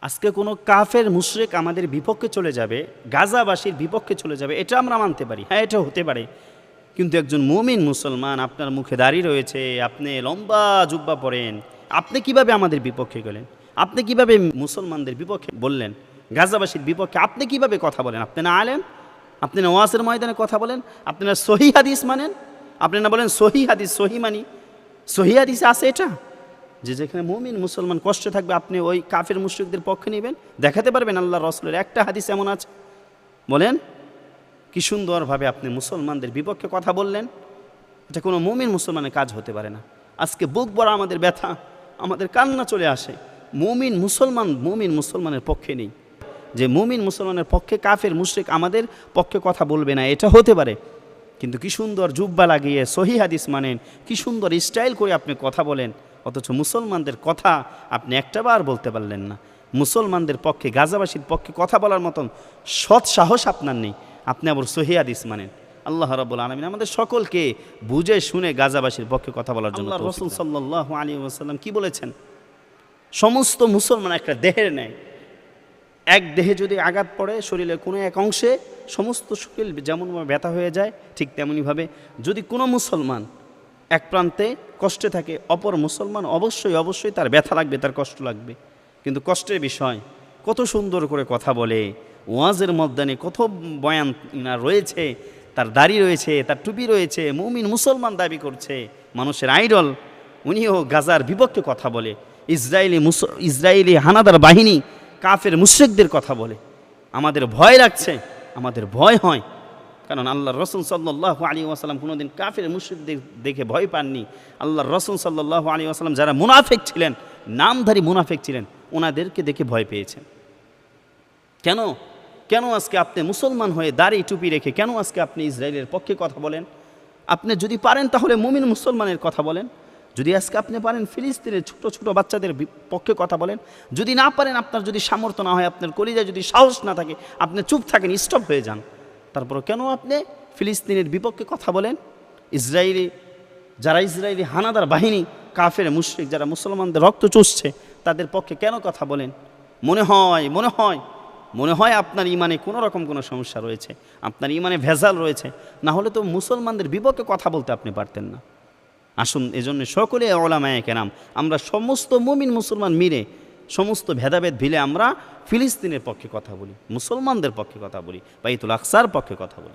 আজকে কোনো কাফের মুশরিক আমাদের বিপক্ষে চলে যাবে, গাজাবাসীর বিপক্ষে চলে যাবে, এটা আমরা মানতে পারি, হ্যাঁ এটা হতে পারে। কিন্তু একজন মুমিন মুসলমান, আপনার মুখে দাড়ি রয়েছে, আপনি লম্বা জুব্বা পরেন, আপনি কিভাবে আমাদের বিপক্ষে গেলেন? আপনি কিভাবে মুসলমানদের বিপক্ষে বললেন? গাজাবাসীর বিপক্ষে আপনি কিভাবে কথা বলেন? আপনি না আলেম? আপনি না ওয়াজের ময়দানে কথা বলেন? আপনি না সহি হাদিস মানেন? আপনি না বলেন সহি হাদিস সহি মানি? সহি হাদিসে আছে এটা যে যেখানে মুমিন মুসলমান কষ্টে থাকবে আপনি ওই কাফের মুশরিকদের পক্ষে নেবেন? দেখাতে পারবেন আল্লাহ রাসূলের একটা হাদিস এমন আছে? বলেন। কি সুন্দরভাবে আপনি মুসলমানদের বিপক্ষে কথা বললেন। এটা কোনো মুমিন মুসলমানের কাজ হতে পারে না। আজকে বুক ভরা আমাদের ব্যথা, আমাদের কান্না চলে আসে। মুমিন মুসলমানের পক্ষে নেই, যে মুমিন মুসলমানের পক্ষে কাফের মুশরিক আমাদের পক্ষে কথা বলবে না, এটা হতে পারে। কিন্তু কি সুন্দর জুব্বা লাগিয়ে সহি হাদিস মানেন, কি সুন্দর স্টাইল করে আপনি কথা বলেন, অথচ মুসলমানদের কথা আপনি একটাবার বলতে পারলেন না। মুসলমানদের পক্ষে, গাজাবাসীর পক্ষে কথা বলার মতন সৎ সাহস আপনার নেই, আপনি আবার সহি হাদিস মানেন। আল্লাহ রাব্বুল আলামিন আমাদের সকলকে বুঝে শুনে গাজাবাসীর পক্ষে কথা বলার জন্য আল্লাহ রাসূল সাল্লাল্লাহু আলাইহি ওয়াসাল্লাম কি বলেছেন? সমস্ত মুসলমান একটা দেহের ন্যায়। এক দেহে যদি আঘাত পড়ে শরীরের কোনো এক অংশে, সমস্ত শরীর যেমনভাবে ব্যথা হয়ে যায়, ঠিক তেমনইভাবে যদি কোনো মুসলমান এক প্রান্তে কষ্টে থাকে, অপর মুসলমান অবশ্যই তার ব্যথা লাগবে, তার কষ্ট লাগবে। কিন্তু কষ্টের বিষয় কত সুন্দর করে কথা বলে, ওয়াজের ময়দানে কত বয়ান রয়েছে, তার দাড়ি রয়েছে, তার টুপি রয়েছে, মুমিন মুসলমান দাবি করছে, মানুষের আইডল, উনিও গাজার বিপক্ষে কথা বলে, ইসরায়েলি হানাদার বাহিনী কাফের মুশরিকদের কথা বলে। আমাদের ভয় লাগছে, আমাদের ভয় হয়, কারণ আল্লাহর রাসূল সাল্লাল্লাহু আলাইহি ওয়াসাল্লাম কোনোদিন কাফের মুশরিকদের দেখে ভয় পাননি। আল্লাহর রাসূল সাল্লাল্লাহু আলাইহি ওয়াসাল্লাম যারা মুনাফিক ছিলেন, নামধারী মুনাফিক ছিলেন, ওনাদেরকে দেখে ভয় পেয়েছেন। কেন আজকে আপনি মুসলমান হয়ে দাড়ি টুপি রেখে কেন আজকে আপনি ইসরায়েলের পক্ষে কথা বলেন? আপনি যদি পারেন তাহলে মুমিন মুসলমানের কথা বলেন। যদি আজকে আপনি পারেন ফিলিস্তিনের ছোট ছোট বাচ্চাদের পক্ষে কথা বলেন। যদি না পারেন, আপনার যদি সামর্থ্য না হয়, আপনার কলিজায় যদি সাহস না থাকে, আপনি চুপ থাকেন, স্টপ হয়ে যান। তারপর কেন আপনি ফিলিস্তিনের বিপক্ষে কথা বলেন? ইসরায়েলি হানাদার বাহিনী, কাফের মুশরিক যারা মুসলমানদের রক্ত চুষছে, তাদের পক্ষে কেন কথা বলেন? মনে হয় আপনার ইমানে কোনো রকম কোনো সমস্যা রয়েছে, আপনার ইমানে ভেজাল রয়েছে, না হলে তো মুসলমানদের বিপক্ষে কথা বলতে আপনি পারতেন না। আসুন, এজন্য সকলে উলামায়ে কেরাম, আমরা সমস্ত মুমিন মুসলমান মিলে, সমস্ত ভেদাভেদ ভিলে আমরা ফিলিস্তিনের পক্ষে কথা বলি, মুসলমানদের পক্ষে কথা বলি, বাইতুল আকসার পক্ষে কথা বলি।